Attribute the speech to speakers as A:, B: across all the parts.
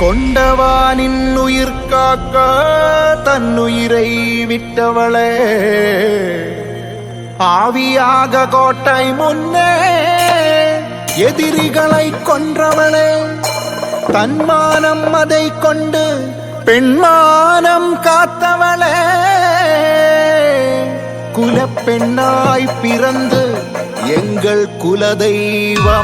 A: கொண்டவானின் உயிர் காக்க தன்னுயிரை விட்டவளே, ஆவியாக கோட்டை முன்னே எதிரிகளை கொன்றவளே, தன்மானம் அதை கொண்டு பெண்மானம் காத்தவளே, குலப்பெண்ணாய் பிறந்து எங்கள் குலதெய்வமானவளே.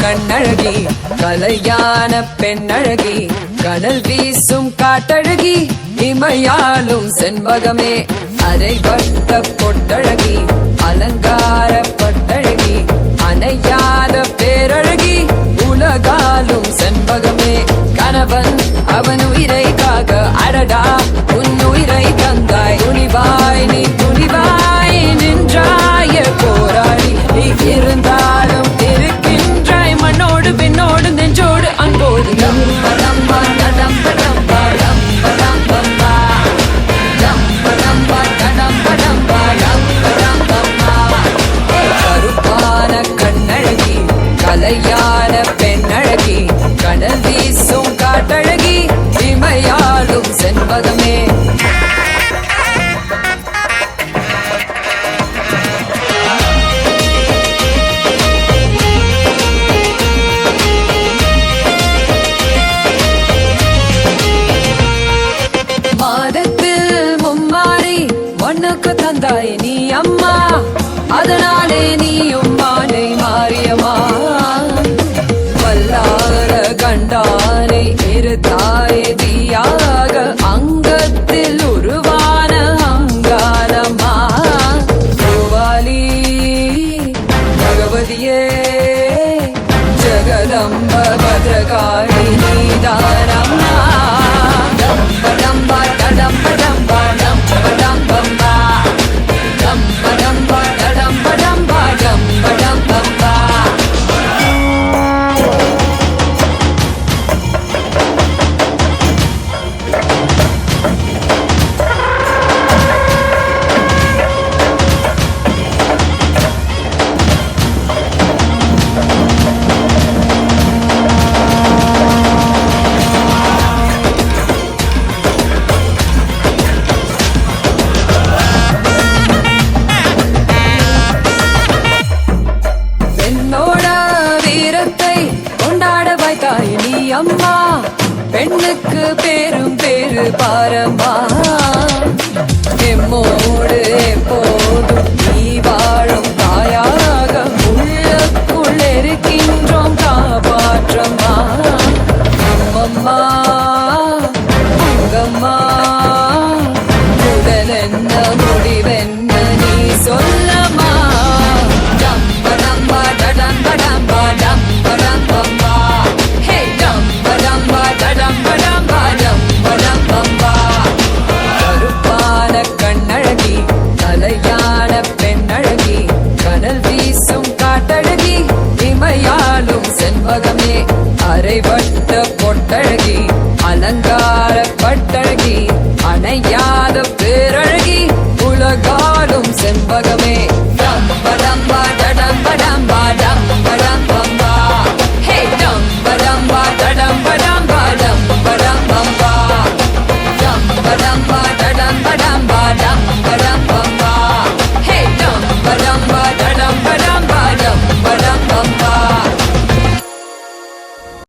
B: கண்ணழகி கலையான பெண்ணழகி, கனல் வீசும் காட்டழகி, இமையாலும் செண்பகமே, அரைவட்ட பொட்டழகி, அலங்கார பட்டழகி, அணையாத பேரழகி, உலகாலும் செண்பகமே, கணவன் அவன் உயிரை காக்க அடடா உன் உயிரை தந்தாய், துணிவாய் நீ துணிவாய் நின்றாய போராடி, நீ இருந்தாலும் மண்ணோடு பெண்ணோடு நெஞ்சோடு அன்போடு கருப்பான கண்ணழகி கலையான பெண்ணழகி, கனல் வீசும் காட்டழகி, இமையாலும் செண்பகமே. தந்தாய் நீ அம்மா, அதனாலே நீயும் மாலை மாறியம்மா, வல்லார கண்டானை இருத்தாய் தீயாக, அங்கத்தில் உருவான அங்காரம்மா, கோவாலி பகவதியே ஜகதம்ப பத்ரகாளி நீதானம்மா, டம்படம்பா டடம்படம்பா டம்படம்பம்பா அம்மா, பெண்ணுக்கு பேரும் பேரு பாரம்மா, எம்மோடு எப்போதும் நீ வாழும் தாயாக, உள்ளுக்குள் இருக்கின்றோம் காப்பாற்றம்மா, அம்மம்மா அங்கம்மா, உடல் என்ன முடிவென்ன நீ சொல்லம்மா, டம்படம்பா டடம்படம்பா டம்படம்பம்பா, கருப்பான கண்ணழகி கலையான பெண்ணழகி, கனல் வீசும் காட்டழகி, இமையாலும் செண்பகமே, அரைவட்ட பொட்டழகி, அலங்கார பட்டழகி, அணையா